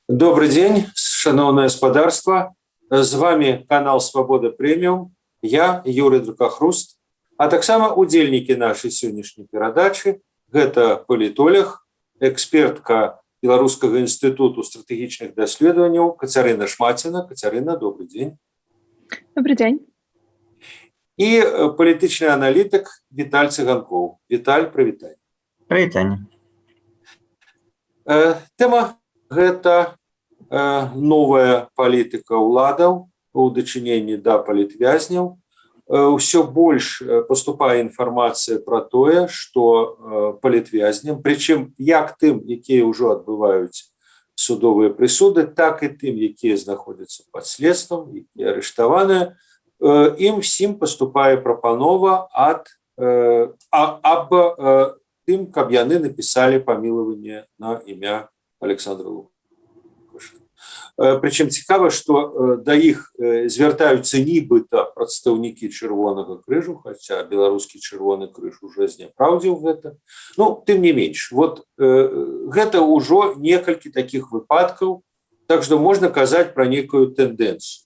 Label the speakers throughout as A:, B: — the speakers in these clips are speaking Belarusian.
A: Добрый день, шановное господарство. С вами канал «Свобода Премиум». Я, Юрий Дракохруст. А таксама удзельнікі нашай сённяшняй перадачы – гэта палітолог, экспертка Беларускага інстытуту стратэгічных даследаванняў Кацярына Шмаціна. Кацярына, добрый день.
B: Добрый день.
A: И палітычны аналітык Віталь Цыганкоў. Віталь, прывітай.
C: Прывітанне.
A: Тэма гэта новая палітыка ўладаў у дачыненні да палітвязняў. Усё больш паступае інфармацыя пра тое, што палітвязням, прычым як тым, якія ўжо адбываюць судовыя прысуды, так і тым, якія знаходзяцца пад следствам, якія арыштаваныя, ім всім паступае прапанова аб тым, каб яны напісалі памілаванне на імя Александра Лукашенка. Прычым цікава, што да іх звяртаюцца нібыта прадстаўнікі Чырвонага крыжу, хаця беларускі Чырвоны крыж ужо зняпраўдзіў гэта. Ну, тым не менш, вот гэта ўжо некалькі такіх выпадкаў, так што можна казаць пра нейкую тэндэнцыю.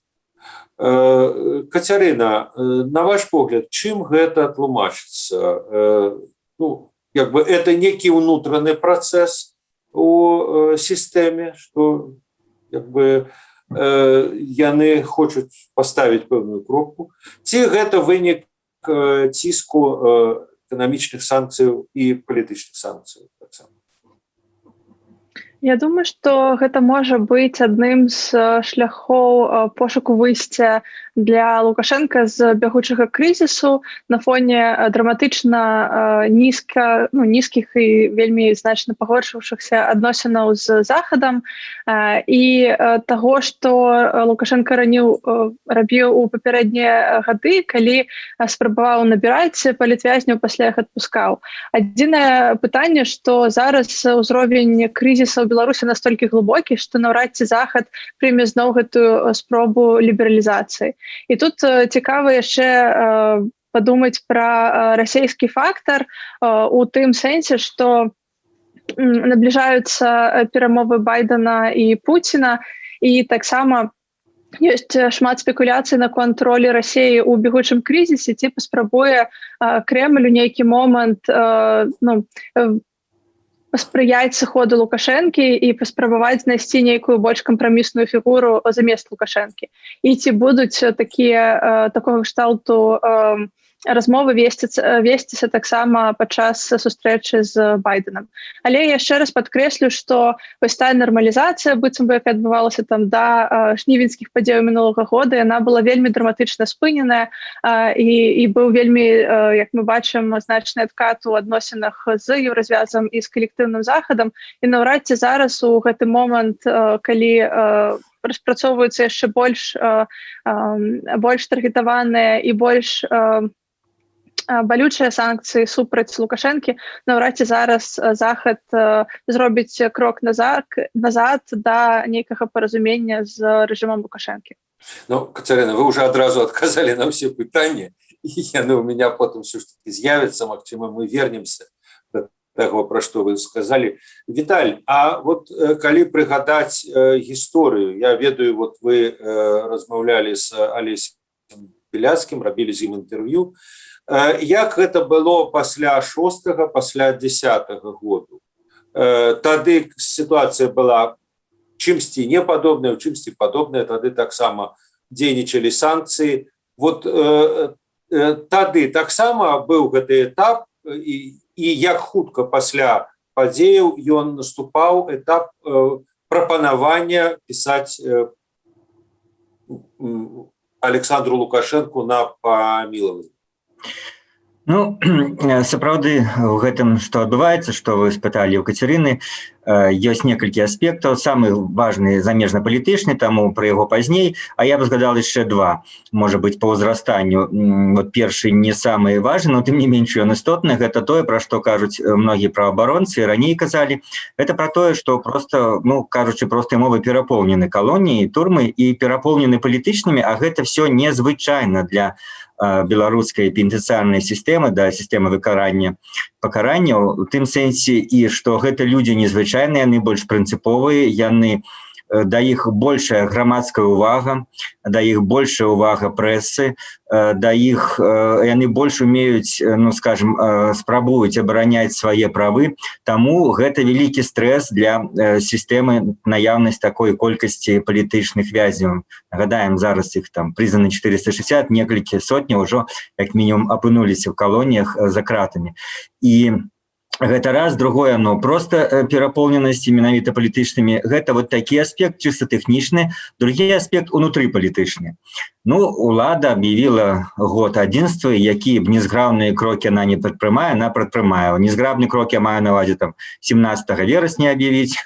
A: Кацярына, на ваш погляд, чым гэта тлумачыцца? Ну, як бы это некі ўнутраны працэс у сістэме, што як бы яны хочуць паставіць пэўную кропку, ці гэта вынік ціску эканамічных санкцыяў і палітычных санкцыяў таксама?
B: Я думаю, што гэта можа быць адным з шляхоў пошуку выйсця для Лукашенка з бягучага крызісу на фоне драматычна нізкіх і вельмі значна пагоршыўшыхся адносінаў з Захадам і таго, што Лукашенка рабіў у папярэднія гады, калі спрабаваў набіраць палітвязняў, пасля іх адпускаў. Адзінае пытанне, што зараз узровень крызіса ў Беларусі настолькі глыбокі, што наўрад ці Захад прыме зноў гэтую спробу лібералізацыі. І тут цікава яшчэ падумаць пра расійскі фактар у тым сэнсе, што набліжаюцца перамовы Байдена і Пуціна, і таксама ёсць шмат спекуляцый наконт ролі Расіі ў бягучым крызісе, ці паспрабуе Кремль у нейкі момант паспрыяць сыходу Лукашэнкі і паспрабаваць знайсці нейкую больш кампрамісную фігуру замест Лукашэнкі. І ці будуць такога кшталту размовы весціся таксама падчас сустрэчы з Байденам. Але яшчэ раз падкрэслю, што вось тая нармалізацыя, быццам бы, яка адбывалася там да жнівеньскіх падзеяў мінулага года, яна была вельмі драматычна спыненая і быў вельмі, як мы бачым, значны адкат у адносінах з Еўразвязам і з калектыўным Захадам. І наўрад ці зараз у гэты момант, калі распрацоўваюцца яшчэ больш таргетаваныя і больш балючыя санкцыі супраць Лукашэнкі, наўрад ці зараз Захад зробіць крок назад да нейкага паразумення з рэжымам Лукашэнкі.
A: Ну, Кацярына, вы уже адразу адказалі на ўсе пытанні, і яны ў меня потым все ж таки з'явяцца, магчыма, мы вернемся да таго, пра што вы сказалі. Віталь, а вот калі прыгадаць гісторыю, я ведаю, вот вы размаўлялі з Алесем Біляцкім, рабілі з ім інтэрв'ю, як гэта было пасля 6-го, пасля 10-го году. Тады сітуацыя была чымсьці непадобная, чымсьці падобная, тады таксама дзейнічалі санкцыі. Вот тады таксама быў гэты этап, і як хутка пасля падзеяў ён наступаў этап прапанавання пісаць Александру Лукашэнку на памілаванне.
C: Ну, сапраўды, у гэтым, што адбываецца, што вы спыталі ў Кацярыны, ёсць некалькі аспектаў, самы важны замежна-палітычны, таму пра яго пазней, а я б згадал яшчэ два, можа быць, па ўзрастанню. Вот першы не самы важны, но тым не менш ён істотны, гэта тое, пра што кажуць многія праваабаронцы, раней казалі, гэта пра тое, што проста, ну, кажучы простай мовай, перапоўнены калоніі, турмы і перапоўнены палітычнымі, а гэта все незвычайна для беларускай пенітэнцыярнай сістэмы, да сістэмы пакаранняў, у тым сэнсе і што гэта людзі незвычайныя, яны больш прынцыповыя, яны да іх большая грамадская увага, да іх большая увага прэсы, да іх яны больш умеюць, ну скажем, спрабуюць абараняць свае правы, таму гэта вялікі стрэс для сістэмы наяўнасць такой колькасці палітычных вязняў. Нагадаем, зараз іх там прызнаны 460, некалькі сотні ўжо як мінімум апынуліся ў калоніях за кратамі. І гэта раз, другое, ну, просто перапоўненасці менавіта палітычнымі. Гэта вот такі аспект чыста тэхнічны. Другі аспект унутрыпалітычны. Ну, улада аб'явіла год адзінства, які б незграбныя крокі она не прадпрымае, она прадпрымае. Незграбны крок я маю на ўвазе там 17 верасня аб'явіць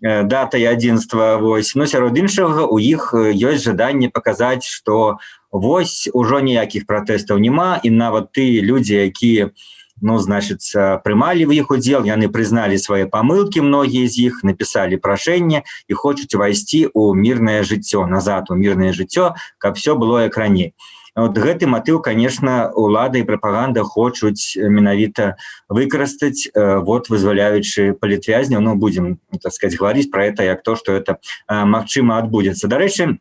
C: датай адзінства. Вось. Ну, сярод іншага, у іх ёсць жаданне паказаць, што вось ужо ніякіх пратэстаў няма, і нават тыя людзі, якія ну, значыцца, прымалі ў іх удзел, яны прызналі свае памылкі, многія з іх напісалі прашэнне і хочуць увайсці ў мірнае жыццё, назад у мірнае жыццё, каб все было як раней. Вот гэты матыў, конечно, улада і прапаганда хочуць менавіта выкарыстаць, вот вызваляючы палітвязняў, ну, будзем, так сказать, гаварыць пра это як то, што это магчыма адбудзецца. Дарэчы,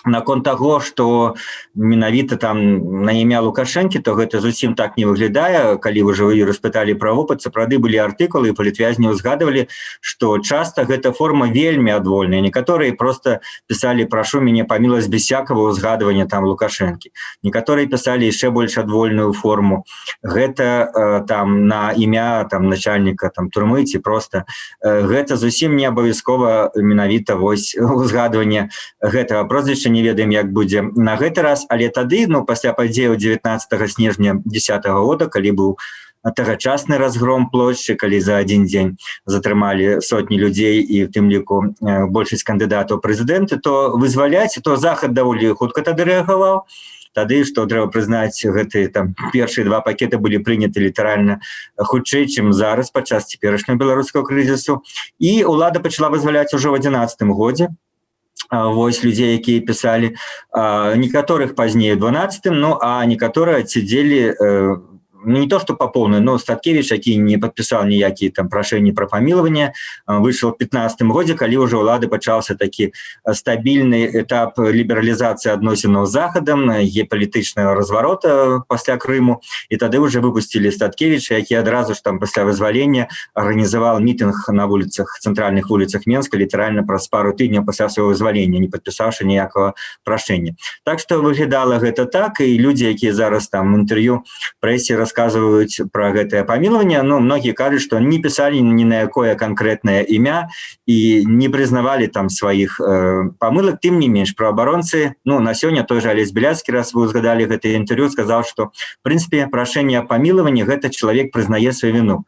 C: наконт таго, што менавіта там на імя Лукашэнкі, то гэта зусім так не выглядае. Калі вы жа распыталі пра вопыт, сапраўды былі артыкулы, і палітвязні узгадывалі, што часта гэта форма вельмі адвольная. Некаторыя просто пісалі «прашу мяне паміласць» без всякого узгадывання там Лукашэнкі. Некаторыя пісалі яшчэ больш адвольную форму. Гэта там на імя там начальніка там турмы ці просто. Гэта зусім не абавязкова менавіта вось узгадванне гэтага прозвішча. Не ведаем, як будзе на гэты раз, але тады, ну, пасля падзеяў 19 снежня 10 года, калі быў тагачасны разгром плошчы, калі за адзін дзень затрымалі сотні людзей і в тым ліку большасць кандыдатаў прэзідэнты, то вызваляць, то Захад даволі хутка тады рэагаваў. Тады, што трэба прызнаць, гэтыя там першыя два пакеты былі прыняты літаральна хутчэй, чым зараз падчас цяперашняга беларускага крызісу. І ўлада пачала вызваляць ужо ў 11 годзе. Вось людзей, якія пісалі, некаторых пазней у 12-м, ну, а некаторыя адсядзелі не то, што па поўнай, но Статкевіч, які не падпісаў ніякія там прашэнні пра памілаванне, выйшаў у 15-м годзе, калі ўжо ўлады пачаўся такі стабільны этап лібералізацыі адносінаў з Захадам, геапалітычнага разварота пасля Крыму, і тады ўжо выпусцілі Статкевіча, які адразу ж там пасля вызвалення арганізаваў мітынг на вуліцах, цэнтральных вуліцах Менска, літаральна праз пару тыдняў пасля свайго вызвалення, не падпісаўшы ніякага прашэння. Так што выглядала гэта так, і людзі, якія зараз там в інтэрв'ю прэсе расказваюць пра гэтае памілаванне, ну, многія кажуць, што не пісалі ні на якое канкрэтнае імя і не прызнавалі там сваіх памылак. Тым не менш, праваабаронцы, ну, на сёння той же Алесь Беляцкі, раз вы узгадалі гэта інтэрв'ю, сказаў, што в прынцыпе прашэнне аб памілаванні гэта чалавек прызнае сваю віну.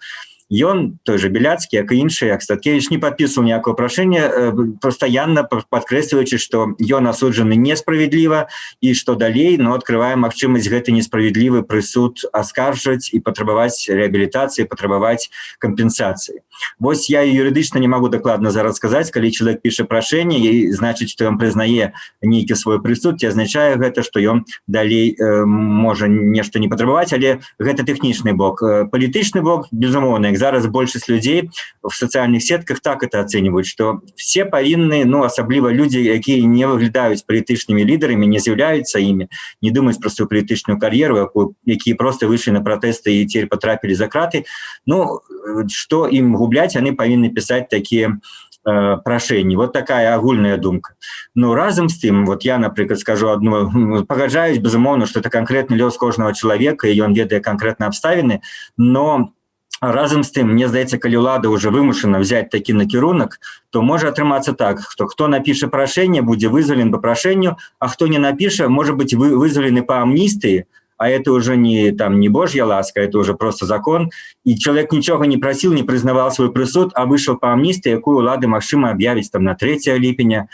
C: Ён, той же Беляцкі, як і іншыя, як Статкевіч, не падпісваў ніякого прашэння, пастаянна падкрэсліваючы, што ён асуджаны несправедліва і што далей, ну, адкрывае магчымасць гэты несправедлівы прысуд аскаржваць і патрабаваць рэабілітацыі, патрабаваць кампенсацыі. Вось я юрыдычна не магу дакладна зараз сказаць, калі чалавек піша прашэнне, і значыць, што ён прызнае нейкі свой прысуд, ці азначае гэта, што ён далей можа нешта не патрабаваць, але гэта тэхнічны бок. Палітычны бок, безумоўна, як зараз большасць людзей в сацыяльных сетках так это ацэньваюць, што все павінны, ну, асабліва людзі, якія не выглядаюць палітычнымі лідарамі, не з'яўляюцца імі, не думаюць пра сваю палітычную кар'еру, якія проста выйшлі на пратэсты і цяпер патрапілі за краты, ну, што ім губляць, яны павінны пісаць такія прашэнні. Вот такая агульная думка. Ну, разам з тым, вот я, напрыклад, скажу одну, пагаджаюсь, безумоўна, што это канкрэтны лёс кожнага чалавека, і ён ведае канкрэтна абставіны, но разам з тым, мне здаецца, калі ўлада ўжо вымушана взять такі накірунак, то можа атрымацца так, што хто напіша прашэнне, будзе вызвален па прашэнню, а хто не напіша, можа быць вызвалены па амністыі, а это уже не божья ласка, это уже просто закон, і чалавек нічога не прасіл, не прызнаваў свой прысуд, а выйшаў па амністыі, якую ўлады магчыма аб'явіць там на 3 ліпеня,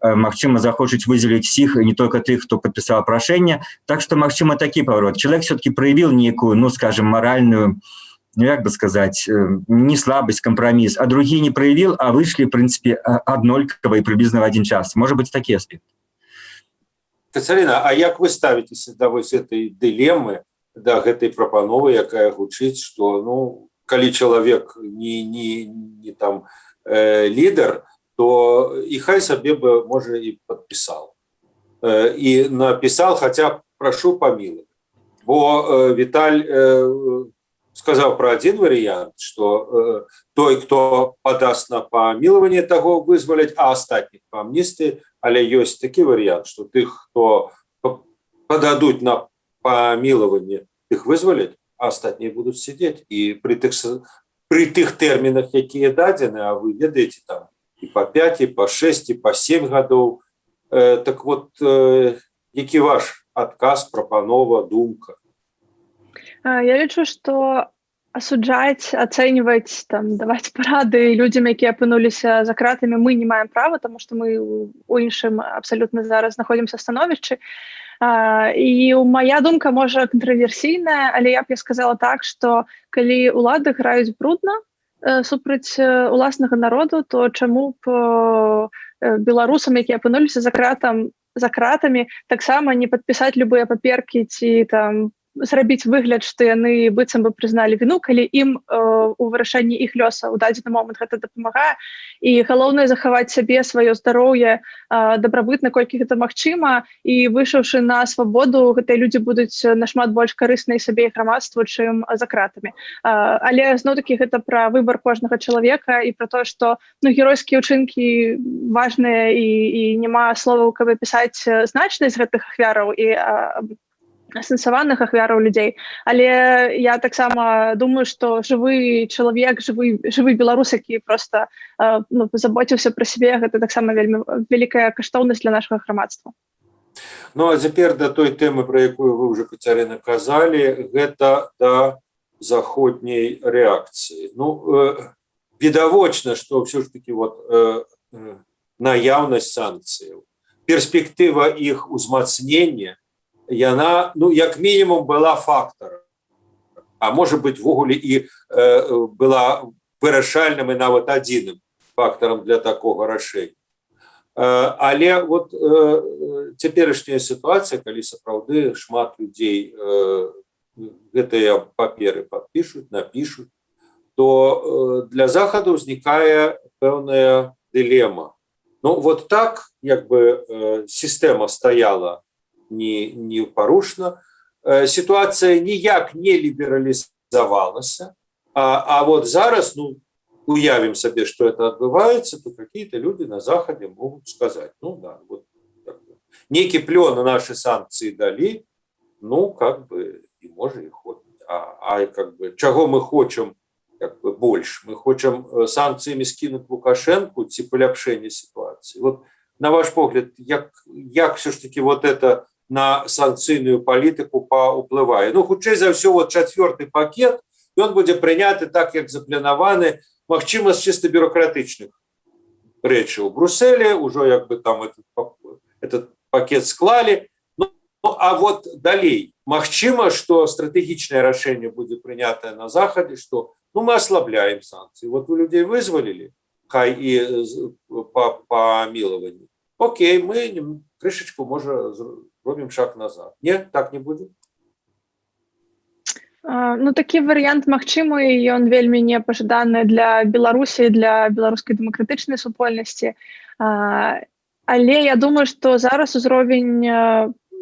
C: магчыма, захочуць вызваліць всіх, не только тых, хто падпісаў прашэнне. Так што магчыма такі паварот. Чалавек все-таки проявіў некую, ну, скажем, моральную, ну, як бы сказать, не слабость, компромисс, а другие не проявил, а вышли, в принципе, однолькова и приблизно в один час. Может быть, такие аспекты.
A: Кацярына, а як вы ставіцеся да вось этой дылемы, да гэтай прапановы, якая гучыць, што, ну, калі чалавек не там лідар, то і хай сабе бы, можа, і падпісаў. І напісаў, хаця прашу памілаваць. Бо Віталь сказаў пра адзін варыянт, што той, хто падаст на памілаванне, таго вызваляць, а астатніх па амністыі, але ёсць такі варыянт, што тых, хто пададуць на памілаванне, тых вызваляць, а астатнія будуць сидзець. І пры тых тэрмінах, якія дадзены, а вы ведаеце, там і па 5, і па 6, і па 7 гадоў. Так вот, які ваш адказ, прапанова, думка?
B: Я лічу, што асуджаць, ацэньваць, там, даваць парады людзям, якія апынуліся за кратамі, мы не маем права, таму што мы у іншым абсалютна зараз знаходзімся становішчы. І моя думка, можа, кантраверсійная, але я б сказала так, што калі ўлады граюць брудна супраць уласнага народу, то чаму б беларусам, якія апынуліся за кратамі, таксама не падпісаць любыя паперкі ці там зрабіць выгляд, што яны быццам бы прызналі віну, калі ім у вырашэнні іх лёса ў дадзены момант гэта дапамагае. І галоўнае захаваць сабе, сваё здароўе, дабрабыт, наколькі гэта магчыма, і выйшаўшы на свабоду, гэтыя людзі будуць нашмат больш карысныя сабе і грамадству, чым за кратамі. Але зноў-такі гэта пра выбар кожнага чалавека і пра тое, што геройскія ўчынкі важныя і няма словаў, каб апісаць значнасць гэтых ахвяраў і асэнсаваных ахвяраў людзей. Але я таксама думаю, што жывы чалавек, жывы беларус, які проста заботіўся пра сябе, гэта таксама вельмі вялікая каштоўнасць для нашага грамадства.
A: Ну, а цяпер да той тэмы, пра якую вы ўжо, Кацярына, казалі, гэта да заходняй рэакцыі. Ну, відавочна, што ўсё ж такі наяўнасць санкцыяў, перспектыва іх узмацнення, яна, як мінімум, была фактарам, а можа быць, ввогуле і была вырашальным і нават адзіным фактарам для такога рашэння. Але цяперашняя сітуацыя, калі сапраўды шмат людзей гэтыя паперы падпішуць, напішуць, то для Захаду ўзнікае пэўная дылема. Ну, так, як бы сістэма стаяла непарушна, сітуацыя ніяк не лібералізавалася, а зараз, уявім сабе, што это адбываецца, то какие-то люди на Захадзе могуць сказаць, нейкі плён на наши санкцыі далі, как бы, і можа і хопіць. Как бы, чаго мы хочам, как бы, больш? Мы хочам санкцыямі скінуць Лукашэнку ці паляпшэнне сітуацыі? На ваш погляд, як все ж таки это на санкцыйную палітыку паўплывае? Хутчэй за ўсё, 4-й пакет, ён будзе прыняты так, як запланаваны, магчыма, з чыста бюрократычных рэчаў. У Брусселе ўжо як бы там этот пакет склалі. А далей, магчыма, што стратэгічнае рашэнне будзе прынятае на Захадзе, што мы аслабляем санкцыі. У людзей вызвалілі, хай і па мілаванні. Окей, мы крышачку, можа, робім шаг назад. Не, так не будзе?
B: Такі варыянт магчымы, і ён вельмі непажаданы для Беларусі, для беларускай дэмакратычнай супольнасці. Але я думаю, што зараз узровень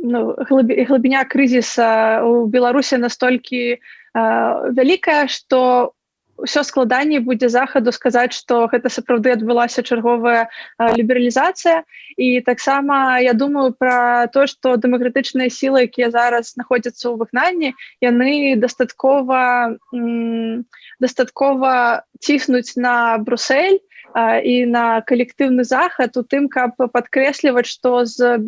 B: глыбіня крызіса у Беларусі настолькі вялікая, што ўсё складаней будзе Захаду сказаць, што гэта сапраўды адбылася чарговая лібералізацыя. І таксама я думаю пра то, што дэмакратычныя сілы, якія зараз знаходзяцца ў выгнанні, яны дастаткова ціснуць на Бруссель і на калектыўны Захад у тым, каб падкрэсліваць, што з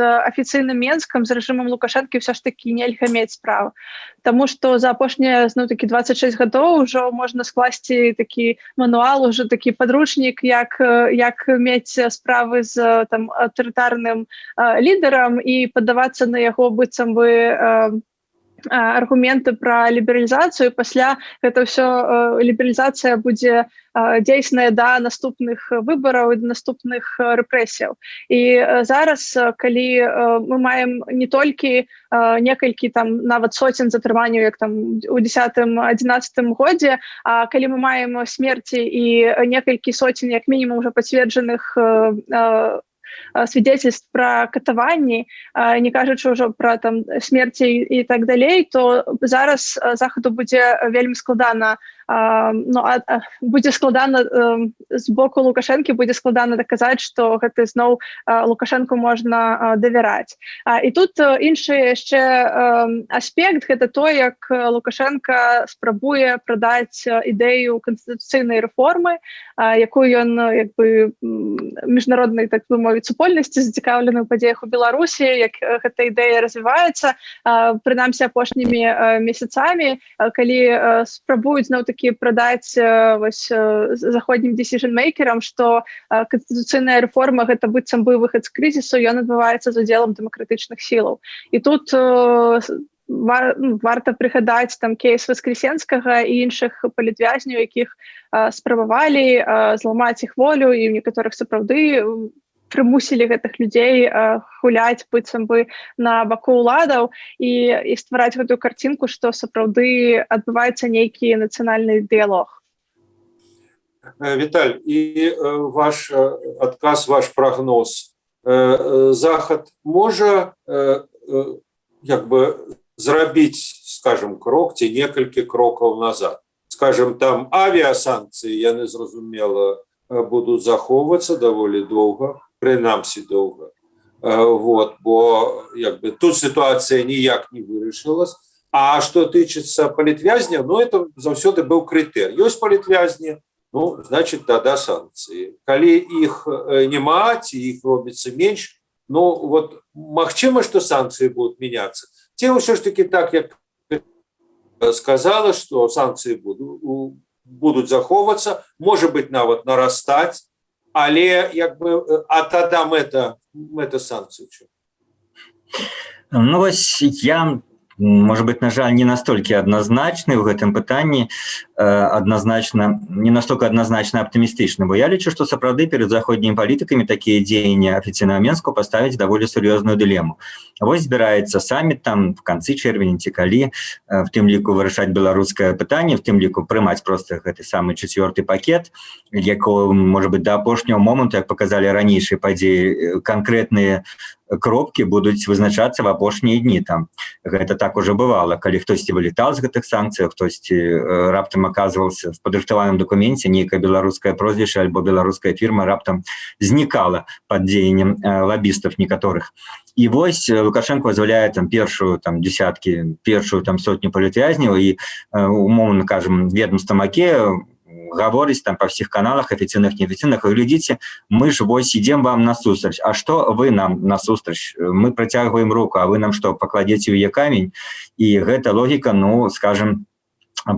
B: афіцыйным Менскам, з рэжымам Лукашэнкі ўсё ж такі нельга мець справу. Таму што за апошнія 26 гадоў ўжо можна скласці такі мануал, ужо такі падручнік, як мець справы з аўтарытарным лідарам і паддавацца на яго быццам бы аргументы пра лібералізацыю, пасля гэта ўсё лібералізацыя будзе дзейсная да наступных выбараў і да наступных рэпрэсіяў. І зараз, калі мы маем не толькі некалькі там нават соцень затрыманняў, як там у 10-11 годзе, а калі мы маем смерці і некалькі соцень як мінімум уже пацверджаных свидетельств про катаванні, не кажучы ўжо пра там смерці і так далей, то зараз захаду будзе вельмі складана, будзе складана з боку Лукашэнкі, будзе складана даказаць, што гэты зноў Лукашэнку можна давяраць. І тут іншы яшчэ аспект, гэта то, як Лукашэнка спрабуе прадаць ідэю канстытуцыйнай рэформы, якую ён як бы міжнароднай, так бы мовіць, супольнасці зацікаўлены ў падзеях у Беларусі, як гэта ідэя развіваецца, прынамсі апошнімі месяцамі, калі спрабуюць зноў-такі прадаць заходнім decision-мейкерам, што канстытуцыйная рэформа гэта быццам бы выхад з крызісу, ён адбываецца з удзелам дэмакратычных сілаў. І тут варта прыгадаць там кейс Воскресенскага і іншых палітвязняў, якіх спрабавалі зламаць іх волю, і ў некаторых сапраўды прымусілі гэтых людзей гуляць быццам бы на баку ўладаў і ствараць гэтую карцінку, што сапраўды адбываецца нейкі нацыянальны дыялог.
A: Віталь, і ваш адказ, ваш прагноз. Захад можа як бы зрабіць, скажем, крок ці некалькі крокаў назад. Скажем, там авіасанкцыі, яны, зразумела, будуць захоўвацца даволі доўга, прынамсі доўга. Бо як бы тут сітуацыя ніяк не вырашылась. А што тычыцца палітвязняў, это заўсёды быў крытэр. Ёсць палітвязні, значит, тада санкцыі. Калі іх няма, ці іх робіцца менш, магчыма, што санкцыі будуць мяняцца. Ці ўсё ж таки так, як сказала, што санкцыі будуць захоўвацца, можа быць нават нарастаць, але як бы тада мэта санкцый.
C: Я, может быть, на жаль, не настолько однозначны в гэтым пытанні, не настолько однозначно оптимистичны, бо я лічу, што сапраўды перед заходнімі палітыкамі такія дзеянні афіцыйнага Менску паставіць даволі сур'ёзную дылему. Вось збіраецца саміт там в канцы чэрвеня ці калі, в тым ліку вырашаць беларускае пытанне, в тым ліку прымаць просто гэты самы 4-й пакет, якого, может быть, до апошняго моманту, як показалі ранейшыя падзеі, канкрэтныя кропкі будуць вызначацца в апошнія дні. Там гэта так уже бывало, калі хтосьці вылетаў з гэтых санкцыяў, хтосьці раптам оказывался в падрыхтаваным дакуменце, нейкае беларускае прозвішча альбо беларуская фірма раптам знікала пад дзеяннем лабістаў некаторых. І вось Лукашенко вызваляе там першую сотню палітвязняў і умоўна кажам ведомства МАКе гаворыць там па ўсіх каналах афіцыйных, неафіцыйных, і глядзіце, мы ж вось ідзем вам насустрач. А што вы нам насустрач? Мы працягваем руку, а вы нам што, пакладзеце ў яе камень? І гэта логіка, скажем,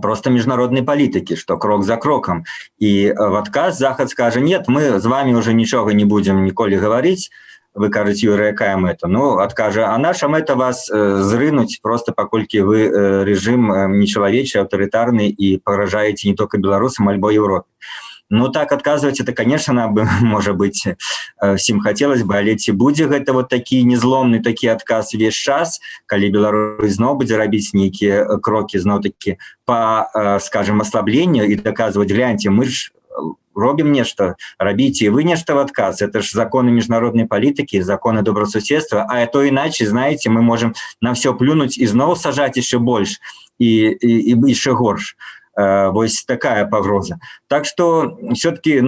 C: просто міжнароднай палітыкі, што крок за крокам. І в адказ Захад скажа: нет, мы з вами уже нічога не будзем ніколі гаварыць. Вы кажаце, Юрый, якая мэта? Адкажа, а наша мэта вас зрынуць просто паколькі вы рэжым нечалавечы, аўтарытарны і пагражаеце не толькі беларусам, альбо Еўропе. Так адказваць, это, конечно, можа быць, всім хацелось бы, але ці будзе гэта вот такі незломны такі адказ увесь час, калі Беларусь зноў будзе рабіць нейкія крокі зноў-такі па, скажем, аслабленню і даказваць: гляньце, мы ж робім нешта, рабіце і вы нешта в адказ. Это ж законы міжнароднай палітыкі, законы добрасуседства, а то іначе, знаете, мы можем на все плюнуть і зноў сажаць яшчэ больш і яшчэ горш. Вось такая пагроза. Так что все-таки,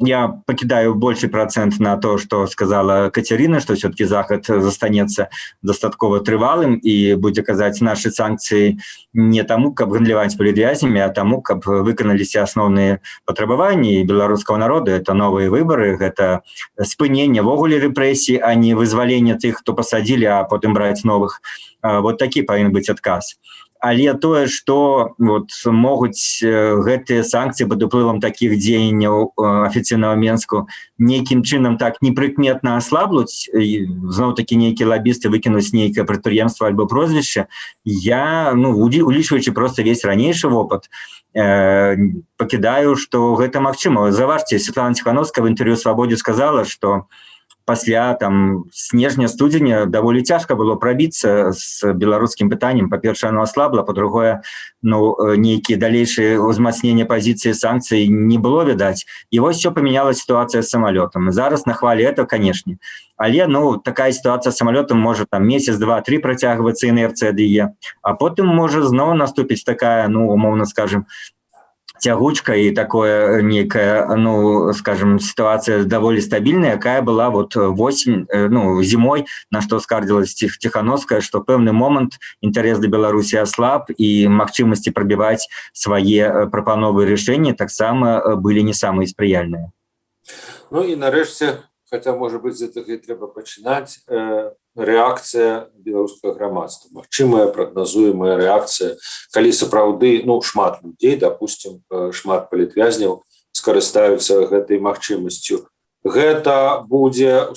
C: я покидаю больший процент на то, что сказала Катерина, что все-таки Захад застанется дастаткова трывалым и будет казаць наши санкции не тому, каб гандляваць палітвязнями, а тому, каб выканаліся асноўныя патрабаванні беларускага народа. Это новые выборы, это спыненне ввогуле рэпрэсій, а не вызваленне тых, хто пасадзілі, а потым браць новых. Вот такі павінен быць адказ. але тое, што вот, могуць гэтыя санкцыі пад уплывам такіх дзеянняў афіцыйнага Менску нейкім чынам так непрыкметна аслаблюць, зноў-такі нейкія лабісты выкінуць нейкае прадпрыемства альбо прозвішча, я, улічваючы проста весь ранейшы вопыт, пакідаю, што гэта магчыма. Заважце, Светлана Ціхановская в інтэрв'ю «Свабодзе» сказала, што пасля снежня-студзеня даволі цяжка было прабіцца з беларускім пытаннем. Па-першае, оно аслабла, па-другое, нейкія далейшыя ўзмацнення пазіцыі санкцый не было відаць. І вось все памяняла сітуацыя з самалётам. Зараз на хвале это, канешне. Але такая сітуацыя з самалётам можа месяц, два, три працягвацца інерцыя дае, а потым можа зноў наступіць такая, умоўна скажем, тягучка и такое некая, скажем, ситуация довольно стабильная, якая была вот осень, зимой, на что скардзілась Тихановская, что пэўны момент интерес до Беларуси ослаб и магчымасці пробивать свои прапановы решения таксама были не самые спрыяльныя.
A: И нарэшце, хотя, может быть, з гэтага і трэба пачынаць, рэакцыя беларускага грамадства, магчымая прагназуемая рэакцыя, калі сапраўды шмат людзей, допустим, шмат палітвязняў скарыстаюцца гэтай магчымасцю. Гэта будзе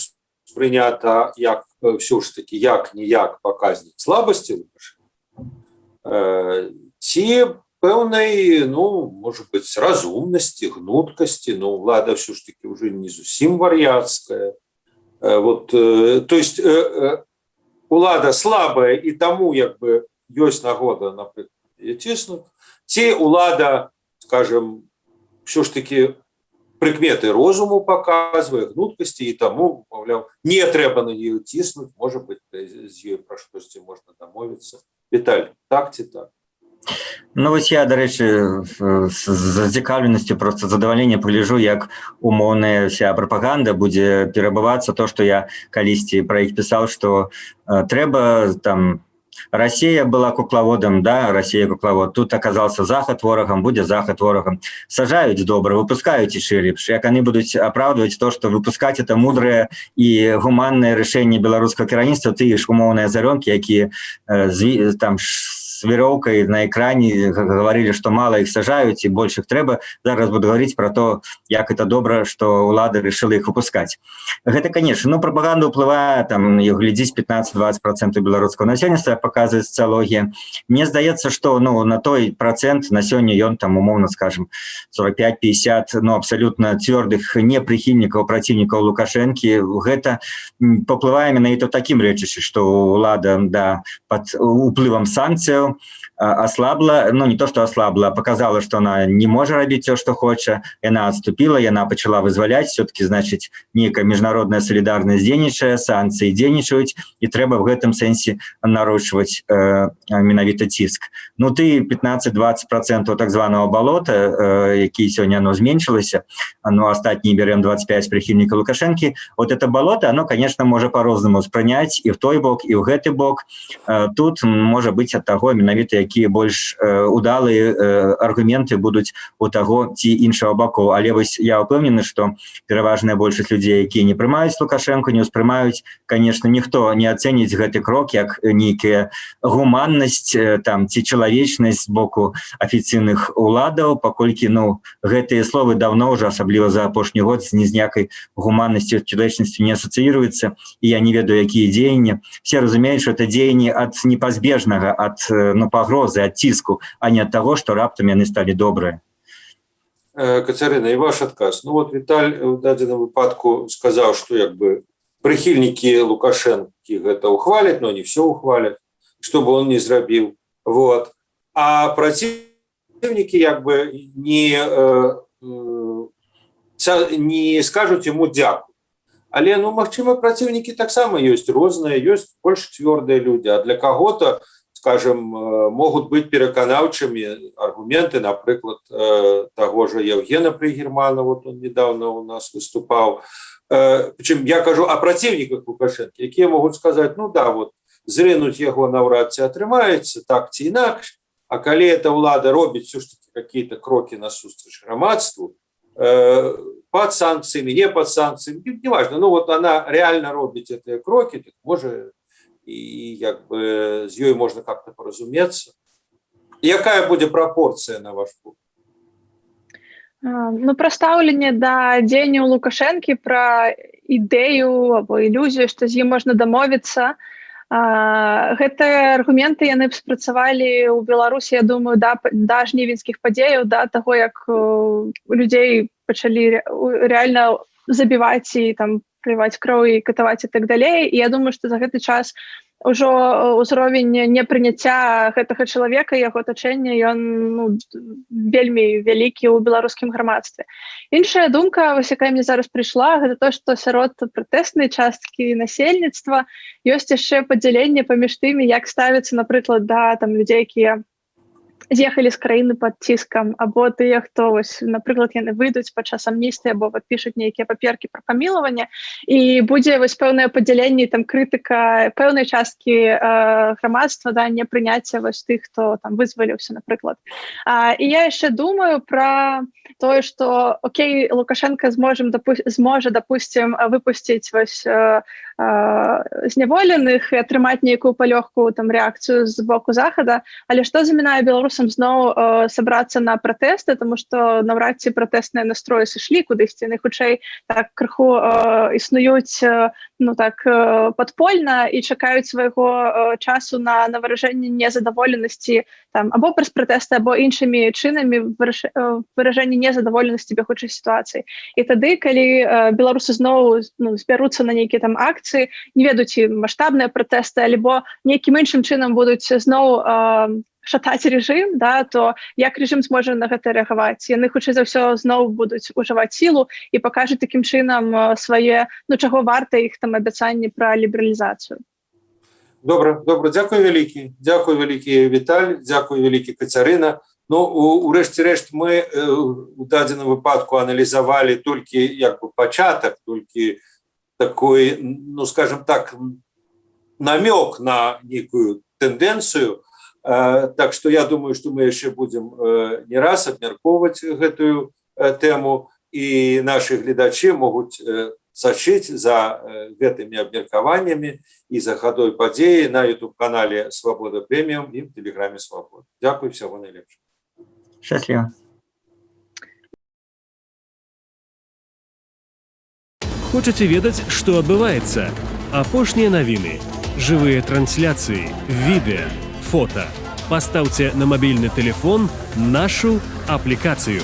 A: спрынята як ўсё ж такі як-ніяк паказнік слабасці Лукашэнка, ці пэўнай, может быть, разумнасці, гнуткасці, ўлада ўсё ж такі ўжо не зусім вар'яцкая. То есть улада слабая і таму ёсць нагода, напрыклад, ціснуць, ці улада, скажем, ўсё ж такі прыкметы розуму паказвае, гнуткасці, і таму, маўляў, не трэба на яе ціснуць, можа быць, з ёй пра штосьці можна дамовіцца. Віталь, так ці так?
C: Вось я, дарэчы, з зацікаўленасцю, просто задавальнення пагляджу, як умоўная вся прапаганда будзе перабывацца, то, што я калісьці пра іх пісаў, што трэба Россия была кукловодом, да, Россия кукловод. Тут оказался Захад ворогом, будет Захад ворогом. Сажают добро, выпускают еще лепш. Як они будут оправдывать то, что выпускать это мудрое и гуманное решение белорусского кіраўніцтва, ты ж умоўныя азарёнкі, якія с веревкой на экране говорили, что мало их сажают и больше их треба. Зараз буду говорить про то, як это добро, что улада решила их выпускать. Это, конечно, пропаганда уплывает, глядзіць 15-20% белорусского насельніцтва, показывает социология. Мне здаецца, что на той процент на сёння ён умовно, скажем, 45-50, абсолютно твердых неприхильников, противников Лукашенки. Это поплывае менавіта таким рэчышчы, что улада, да, под уплывом санкций ослабла, не то, что ослабла, а показала, что она не может рабіць все, что хочет. Она отступила, и она начала вызволять. Все-таки, значит, некая международная солидарность дзейнічае, санкции дзейнічаюць, и трэба в этом сенсе нарощивать менавіта ціск. Ты 15-20% так званого болота, які сёння оно зменшилося, остатние берем 25 прихильников Лукашенки, вот это болото, оно, конечно, может по-рознаму спрыняць и в той бок, и в гэты бок. Тут может быть от того, менавіта якія больш удалыя аргументы будуць у таго ці іншага баку. Але вось я ўпэўнены, што пераважная большасць людзей, якія не прымаюць Лукашенко, не ўспрымаюць, конечно, ніхто не ацэніць гэты крок як нейкая гуманнасць ці чалавечнасць з боку афіцыйных уладаў, паколькі гэтыя словы даўно ўжо, асабліва за апошні год, з ніякай гуманнасцю, чалавечнасцю не асацыіруецца, і я не ведаю, якія дзеянні. Все разумеюць, што это дзеянні ад непазбежнага, ад пагрозы, ад ціску, а не ад таго, што раптам яны сталі добрыя.
A: Кацярына, і ваш адказ. Віталь у дадзеным выпадку сказаў, што прыхільнікі Лукашэнкі гэта ухваляць, но не все ухваляць, што бы он не зрабіў. А праціўнікі не скажуць яму дзякуй. Але, магчыма, праціўнікі таксама ёсць розныя, ёсць больш цвёрдыя людзі, а для каго-то, скажем, могут быть пераканаўчымі аргументы, напрыклад, того же Евгена Пригермана, он недавно у нас выступал. Причем я кажу о противниках Лукашенко, якія могут сказать, зрынуць яго наўрад ці атрымаецца, так ці інакш, а калі эта ўлада робіць все ж таки какие-то кроки насустрач грамадству, под санкциями, не под санкциями, неважно, она реально робіць эти кроки, так может и з ёй можно как-то поразуметься. Якая будзе прапорцыя, на ваш погляд?
B: Ну, пра стаўленне да дзеянняў Лукашэнкі, пра ідэю або ілюзію, што з ім можна дамовіцца. Гэтыя аргументы яны б спрацавалі ў Беларусі, я думаю, да жнівеньскіх падзеяў, да таго, як людзей пачалі рэальна забіваць і там пліваць кроў і катаваць і так далей. І я думаю, што за гэты час ўжо ўзровень непрыняцця гэтага чалавека, яго атачэння, ён вельмі вялікі ў беларускім грамадстве. Іншая думка, вось якая мне зараз прыйшла, гэта то, што сярод пратэснай часткі насельніцтва ёсць яшчэ падзяленне паміж тымі, як ставіцца, напрыклад, да там людзей, якія з'ехалі з краіны пад ціскам, або тыя, хто, вось, напрыклад, яны выйдуць падчас амністыі або падпішуць нейкія паперкі пра памілаванне, і будзе вось пэўнае падзяленне, там крытыка пэўнай часткі грамадства, да, непрыняцця вось тых, хто там вызваліўся, напрыклад. І я яшчэ думаю пра тое, што окей, Лукашенко зможа, допустим, выпусціць вось зняволеных і атрымаць нейкую палёгку там рэакцыю з боку захада, але што замінае беларусам зноў сабрацца на пратэсты, тому што наўрад ці пратэсныя настроі сышлі кудысьці, яны хутчэй так крыху існуюць падпольна і чакаюць свайго часу на выражэнне незадаволенасці там або праз пратэсты, або іншымі чынамі выражэнне незадаволенасці бягучай сітуацыі. І тады, калі беларусы зноў збяруцца на нейкія там акцыі, не ведаю, ці маштабныя пратэсты, альбо нейкім іншым чынам будуць зноў шатаць рэжым, да, то як рэжым зможа на гэта рэагаваць? Яны хутчэй за ўсё зноў будуць ужываць сілу і пакажуць такім чынам свае, чаго варта іх там абяцанні пра лібералізацыю.
A: Добра, дзякуй вялікі, Віталь, дзякуй вялікі, Кацярына. Урэшце рэшт, мы у дадзеным выпадку аналізавалі толькі як бы пачатак, толькі такой, скажем так, намёк на нейкую тэндэнцыю. Так што я думаю, што мы яшчэ будзем не раз абмяркоўваць гэтую тэму, і нашы гледачы могуць сачыць за гэтымі абмеркаваннямі і за хадой падзеі на YouTube-канале «Свабода Прэміум» і в Тэлеграме «Свабода». Дзякуй, всяго найлепшага.
C: Шчасліва.
D: Хочаце ведаць, што адбываецца? Апошнія навіны, жывыя трансляцыі, відэа, фото. Пастаўце на мабільны тэлефон нашу аплікацыю.